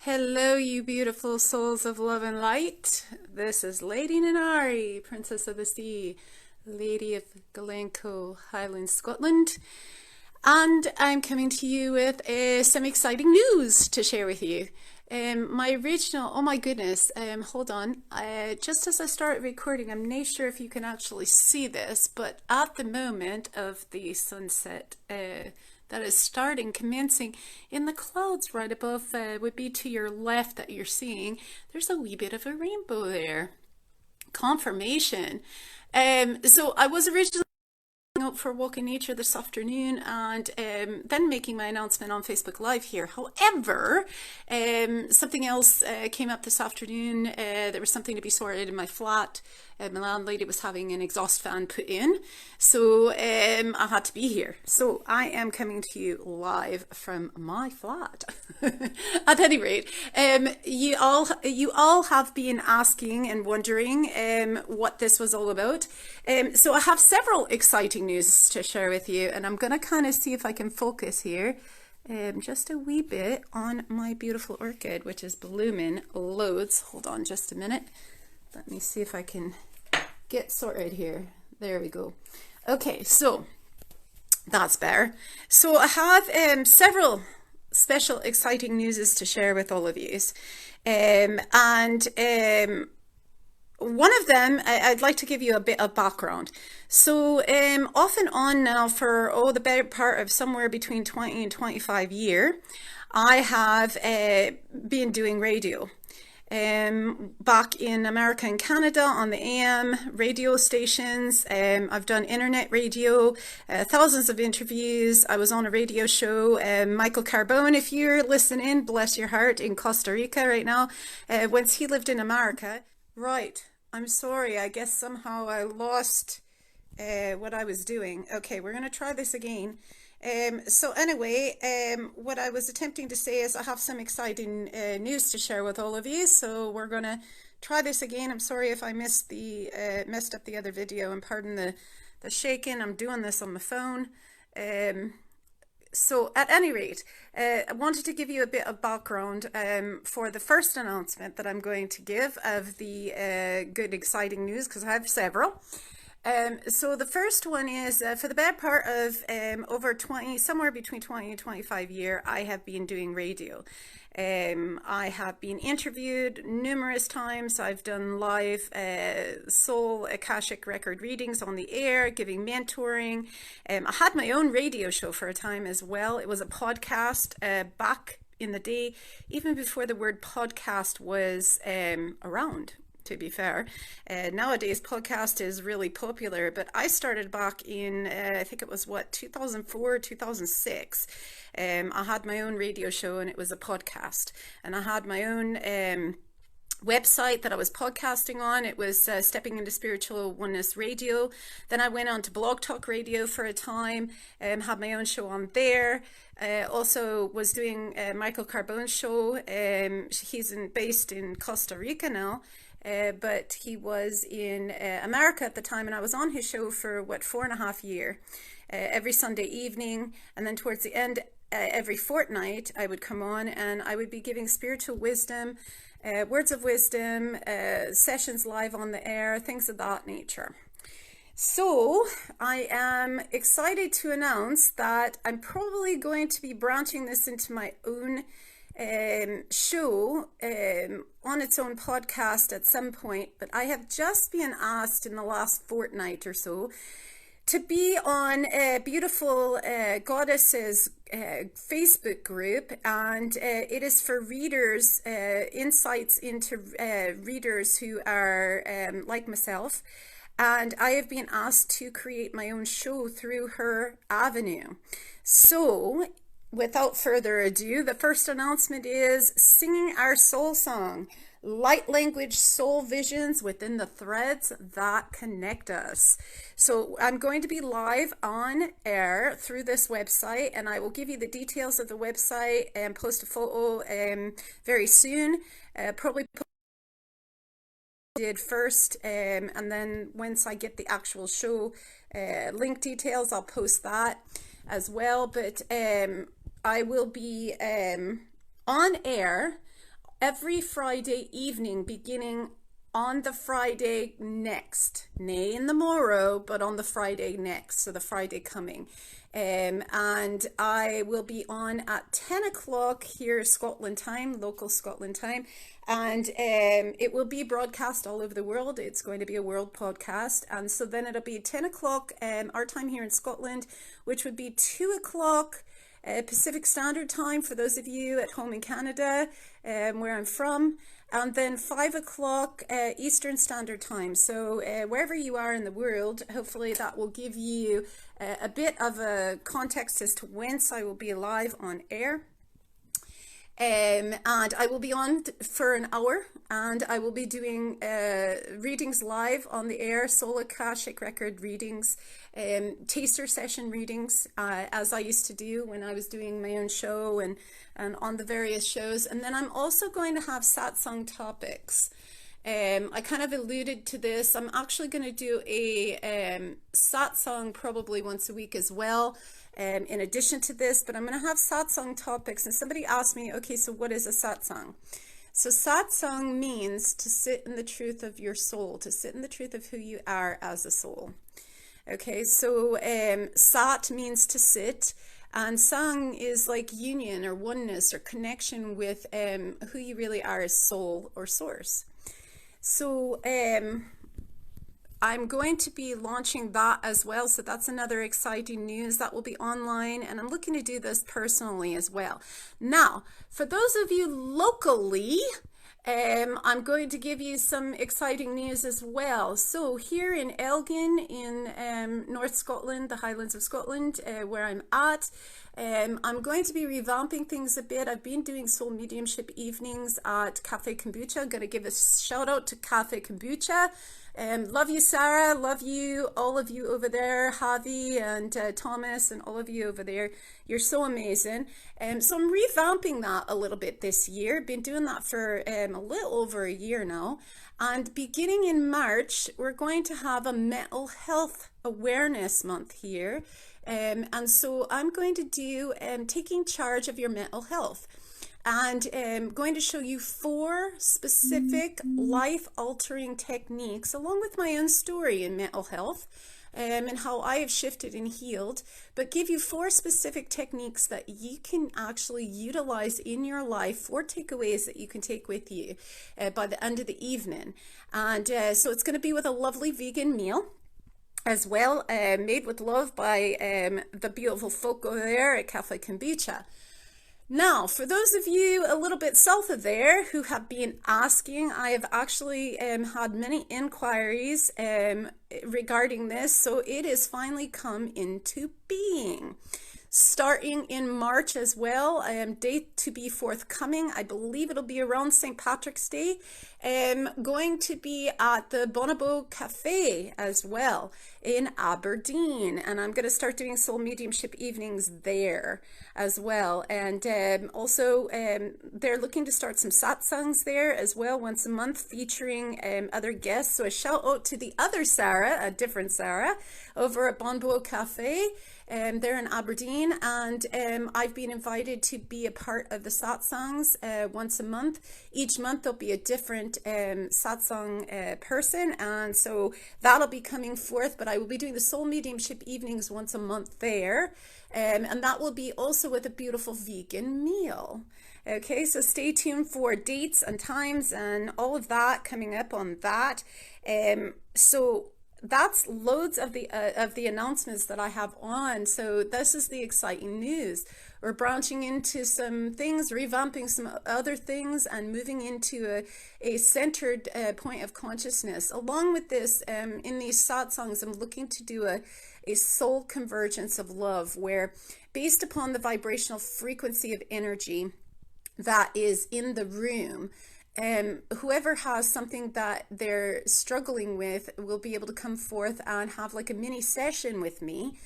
Hello, you beautiful souls of love and light. This is Lady Nenari, Princess of the Sea, Lady of Glencoe, Highlands, Scotland. And I'm coming to you with some exciting news to share with you. My original, oh my goodness, hold on. Just as I started recording, I'm not sure if you can actually see this, but at the moment of the sunset, that is commencing in the clouds right above, would be to your left that you're seeing. There's a wee bit of a rainbow there. Confirmation. So I was originally out for a walk in nature this afternoon and then making my announcement on Facebook Live here. However, something else came up this afternoon. There was something to be sorted in my flat. My landlady was having an exhaust fan put in, so I had to be here. So I am coming to you live from my flat. At any rate, you all have been asking and wondering what this was all about. So I have several exciting news to share with you, and I'm going to kind of see if I can focus here just a wee bit on my beautiful orchid, which is blooming loads. Hold on just a minute. Let me see if I can get sorted here. There we go. Okay, so that's better. So I have several special exciting news to share with all of you. And one of them, I'd like to give you a bit of background. So off and on now for the better part of somewhere between 20 and 25 years, I have been doing radio. Back in America and Canada on the AM radio stations. I've done internet radio, thousands of interviews. I was on a radio show. Michael Carbone, if you're listening, bless your heart, in Costa Rica right now, once he lived in America. Right, I'm sorry, I guess somehow I lost what I was doing. Okay, we're going to try this again. So anyway, what I was attempting to say is I have some exciting news to share with all of you. So we're going to try this again. I'm sorry if I messed up the other video, and pardon the shaking. I'm doing this on the phone. So at any rate, I wanted to give you a bit of background for the first announcement that I'm going to give of the good exciting news, because I have several. So the first one is for the bad part of over 20, somewhere between 20 and 25 years, I have been doing radio. I have been interviewed numerous times. I've done live soul Akashic record readings on the air, giving mentoring. I had my own radio show for a time as well. It was a podcast back in the day, even before the word podcast was around. To be fair, nowadays podcast is really popular, but I started back in I think it was 2004 2006. I had my own radio show and it was a podcast, and I had my own website that I was podcasting on. It was Stepping into Spiritual Oneness Radio. Then I went on to Blog Talk Radio for a time, had my own show on there. Also was doing Michael Carbone's show. He's based in Costa Rica now. But he was in America at the time, and I was on his show for 4.5 years, every Sunday evening, and then towards the end, every fortnight, I would come on and I would be giving spiritual wisdom, words of wisdom, sessions live on the air, things of that nature. So I am excited to announce that I'm probably going to be branching this into my own show on its own podcast at some point, but I have just been asked in the last fortnight or so to be on a beautiful Goddesses Facebook group, and it is for readers, insights into readers who are like myself, and I have been asked to create my own show through her avenue. So without further ado, the first announcement is singing our soul song, light language soul visions within the threads that connect us. So I'm going to be live on air through this website, and I will give you the details of the website and post a photo very soon. Probably did first, and then once I get the actual show link details, I'll post that as well. But I will be on air every Friday evening, beginning on the Friday next, nay in the morrow, but on the Friday next, so the Friday coming. And I will be on at 10 o'clock here, Scotland time, local Scotland time. And it will be broadcast all over the world. It's going to be a world podcast. And so then it'll be 10 o'clock our time here in Scotland, which would be 2 o'clock Pacific Standard Time for those of you at home in Canada, where I'm from. And then 5 o'clock Eastern Standard Time. So wherever you are in the world, hopefully that will give you a bit of a context as to whence I will be live on air. And I will be on for an hour, and I will be doing readings live on the air, Soul Akashic record readings, taster session readings, as I used to do when I was doing my own show and on the various shows. And then I'm also going to have satsang topics. I kind of alluded to this. I'm actually going to do a satsang probably once a week as well, in addition to this, but I'm going to have satsang topics. And somebody asked me, okay, so what is a satsang? So satsang means to sit in the truth of your soul, to sit in the truth of who you are as a soul. Okay, so sat means to sit, and sang is like union or oneness or connection with who you really are as soul or source. So I'm going to be launching that as well. So that's another exciting news that will be online, and I'm looking to do this personally as well. Now, for those of you locally, I'm going to give you some exciting news as well. So here in Elgin in North Scotland, the Highlands of Scotland, where I'm at, I'm going to be revamping things a bit. I've been doing soul mediumship evenings at Cafe Kombucha. I'm going to give a shout out to Cafe Kombucha. Love you, Sarah. Love you, all of you over there, Javi and Thomas and all of you over there. You're so amazing. So I'm revamping that a little bit this year. Been doing that for a little over a year now. And beginning in March, we're going to have a mental health awareness month here. And so I'm going to do taking charge of your mental health. And I'm going to show you 4 specific life-altering techniques, along with my own story in mental health, and how I have shifted and healed, but give you 4 specific techniques that you can actually utilize in your life, 4 takeaways that you can take with you by the end of the evening. And so it's going to be with a lovely vegan meal as well, made with love by the beautiful folk over there at Cafe Kombucha. Now, for those of you a little bit south of there who have been asking, I have actually had many inquiries regarding this, so it has finally come into being. Starting in March as well, date to be forthcoming. I believe it'll be around St. Patrick's Day. Going to be at the Bonobo Cafe as well in Aberdeen, and I'm going to start doing soul mediumship evenings there as well. And also they're looking to start some satsangs there as well, once a month, featuring other guests. So a shout out to the other Sarah, a different Sarah, over at Bonobo Cafe. They're in Aberdeen, and I've been invited to be a part of the satsangs once a month. Each month there'll be a different satsang person, and so that'll be coming forth, but I will be doing the soul mediumship evenings once a month there, and that will be also with a beautiful vegan meal. Okay, so stay tuned for dates and times and all of that coming up on that. So that's loads of the announcements that I have on. So this is the exciting news. We're branching into some things, revamping some other things, and moving into a centered point of consciousness. Along with this, in these satsangs, I'm looking to do a soul convergence of love, where based upon the vibrational frequency of energy that is in the room, whoever has something that they're struggling with will be able to come forth and have like a mini session with me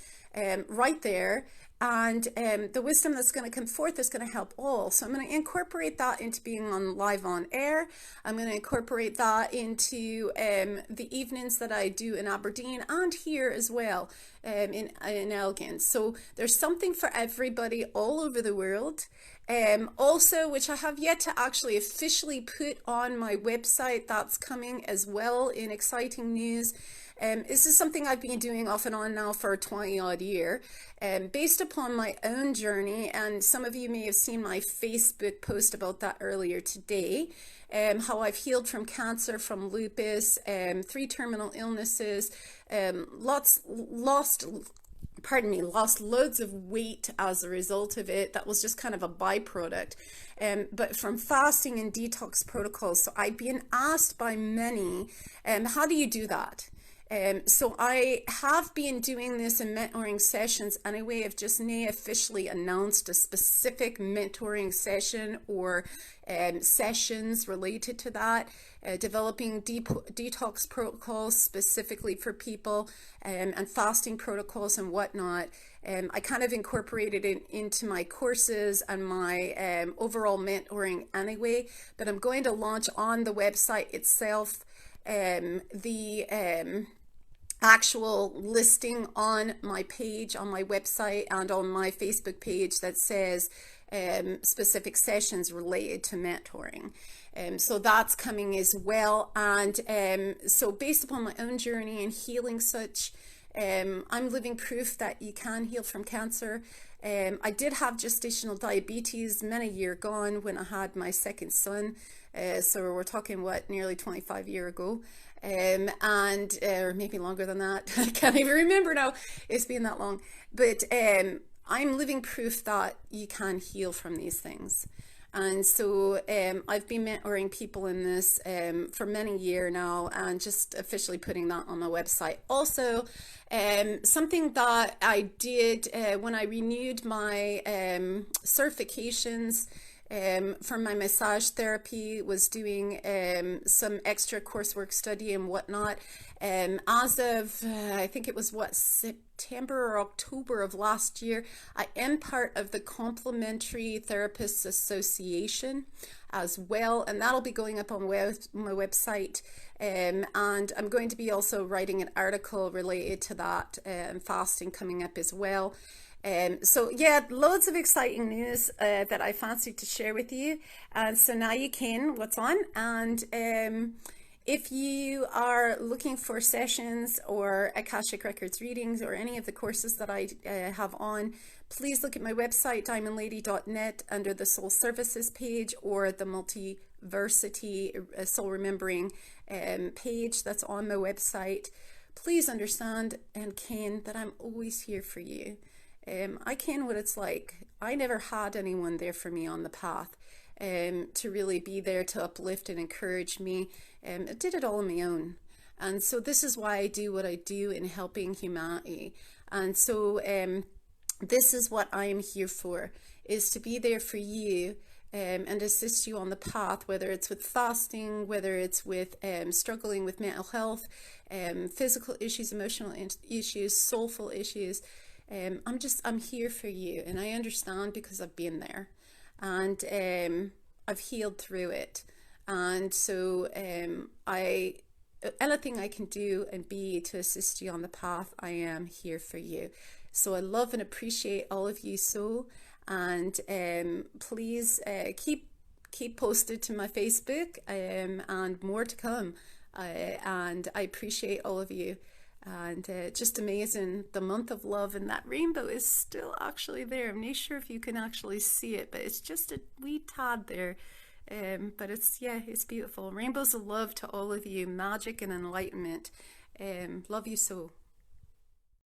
right there. And the wisdom that's going to come forth is going to help all. So I'm going to incorporate that into being on live on air. I'm going to incorporate that into the evenings that I do in Aberdeen and here as well in Elgin. So there's something for everybody all over the world. Also, which I have yet to actually officially put on my website, that's coming as well in exciting news. This is something I've been doing off and on now for 20 odd year, based upon my own journey, and some of you may have seen my Facebook post about that earlier today, how I've healed from cancer, from lupus, 3 terminal illnesses, lost loads of weight as a result of it. That was just kind of a byproduct. But from fasting and detox protocols, so I've been asked by many, how do you do that? So I have been doing this in mentoring sessions anyway. I've just now officially announced a specific mentoring session or sessions related to that, developing detox protocols specifically for people, and fasting protocols and whatnot. I kind of incorporated it into my courses and my overall mentoring anyway, but I'm going to launch on the website itself the actual listing on my page, on my website, and on my Facebook page that says specific sessions related to mentoring. So that's coming as well. And so based upon my own journey and healing such, I'm living proof that you can heal from cancer. I did have gestational diabetes many years gone when I had my second son. So we're talking, what, nearly 25 years ago. Or maybe longer than that. I can't even remember now. It's been that long. But I'm living proof that you can heal from these things. And so I've been mentoring people in this for many years now, and just officially putting that on my website. Also, something that I did when I renewed my certifications for my massage therapy, was doing some extra coursework study and whatnot. As of, I think it was September or October of last year, I am part of the Complementary Therapists Association as well, and that'll be going up on my website. And I'm going to be also writing an article related to that, fasting coming up as well. So yeah, loads of exciting news that I fancied to share with you. And so now you can, what's on. And if you are looking for sessions or Akashic Records readings or any of the courses that I have on, please look at my website, diamondlady.net, under the Soul Services page, or the Multiversity Soul Remembering page that's on my website. Please understand and ken that I'm always here for you. I ken what it's like. I never had anyone there for me on the path to really be there to uplift and encourage me. I did it all on my own. And so this is why I do what I do in helping humanity. And so this is what I am here for, is to be there for you and assist you on the path, whether it's with fasting, whether it's with struggling with mental health, physical issues, emotional issues, soulful issues. I'm here for you, and I understand because I've been there, and I've healed through it. And so anything I can do and be to assist you on the path, I am here for you. So I love and appreciate all of you so, and please keep posted to my Facebook, and more to come. And I appreciate all of you. And just amazing, the month of love, and that rainbow is still actually there. I'm not sure if you can actually see it, but it's just a wee tad there. But it's beautiful. Rainbows of love to all of you, magic and enlightenment. Love you so.